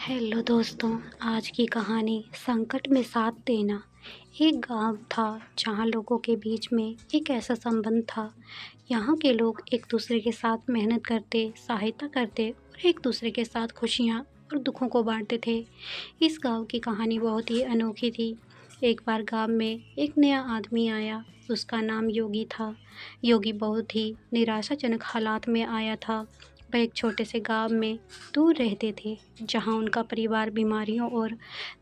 Hello दोस्तों। आज की कहानी संकट में साथ देना। एक गांव था जहां लोगों के बीच में एक ऐसा संबंध था। यहाँ के लोग एक दूसरे के साथ मेहनत करते, सहायता करते और एक दूसरे के साथ खुशियाँ और दुखों को बांटते थे। इस गांव की कहानी बहुत ही अनोखी थी। एक बार गांव में एक नया आदमी आया। उसका नाम योगी था। योगी बहुत ही निराशाजनक हालात में आया था। वह एक छोटे से गांव में दूर रहते थे, जहां उनका परिवार बीमारियों और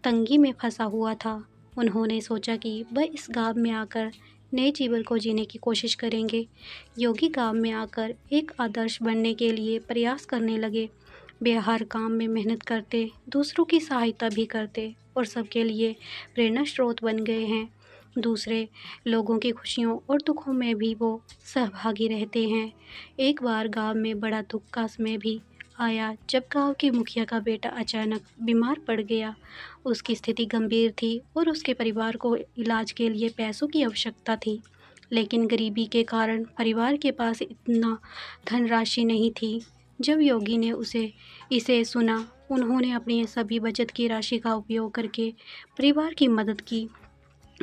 तंगी में फंसा हुआ था। उन्होंने सोचा कि वह इस गांव में आकर नए जीवन को जीने की कोशिश करेंगे। योगी गांव में आकर एक आदर्श बनने के लिए प्रयास करने लगे। वे हर काम में मेहनत करते, दूसरों की सहायता भी करते और सबके लिए प्रेरणा स्रोत बन गए हैं। दूसरे लोगों की खुशियों और दुखों में भी वो सहभागी रहते हैं। एक बार गांव में बड़ा दुख का समय भी आया, जब गांव के मुखिया का बेटा अचानक बीमार पड़ गया। उसकी स्थिति गंभीर थी और उसके परिवार को इलाज के लिए पैसों की आवश्यकता थी। लेकिन गरीबी के कारण परिवार के पास इतना धनराशि नहीं थी। जब योगी ने उसे इसे सुना, उन्होंने अपनी सभी बचत की राशि का उपयोग करके परिवार की मदद की।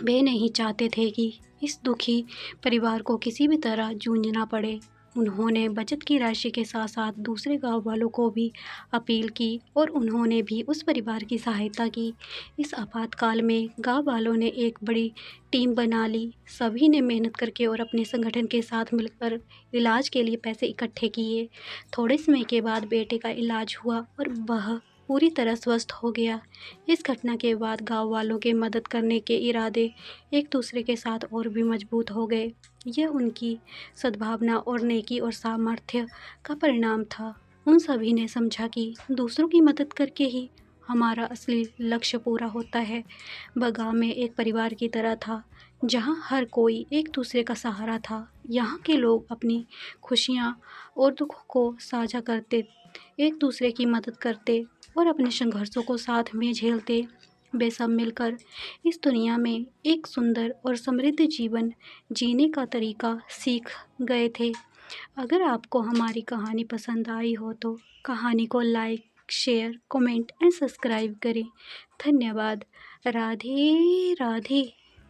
वे नहीं चाहते थे कि इस दुखी परिवार को किसी भी तरह जूझना पड़े। उन्होंने बचत की राशि के साथ साथ दूसरे गांव वालों को भी अपील की और उन्होंने भी उस परिवार की सहायता की। इस आपातकाल में गांव वालों ने एक बड़ी टीम बना ली। सभी ने मेहनत करके और अपने संगठन के साथ मिलकर इलाज के लिए पैसे इकट्ठे किए। थोड़े समय के बाद बेटे का इलाज हुआ और वह पूरी तरह स्वस्थ हो गया। इस घटना के बाद गांव वालों के मदद करने के इरादे एक दूसरे के साथ और भी मजबूत हो गए। यह उनकी सद्भावना और नेकी और सामर्थ्य का परिणाम था। उन सभी ने समझा कि दूसरों की मदद करके ही हमारा असली लक्ष्य पूरा होता है। वह गांव में एक परिवार की तरह था, जहां हर कोई एक दूसरे का सहारा था। यहाँ के लोग अपनी खुशियाँ और दुखों को साझा करते, एक दूसरे की मदद करते और अपने संघर्षों को साथ में झेलते। वे सब मिलकर इस दुनिया में एक सुंदर और समृद्ध जीवन जीने का तरीका सीख गए थे। अगर आपको हमारी कहानी पसंद आई हो तो कहानी को like, share, comment and subscribe करें। धन्यवाद। राधे राधे।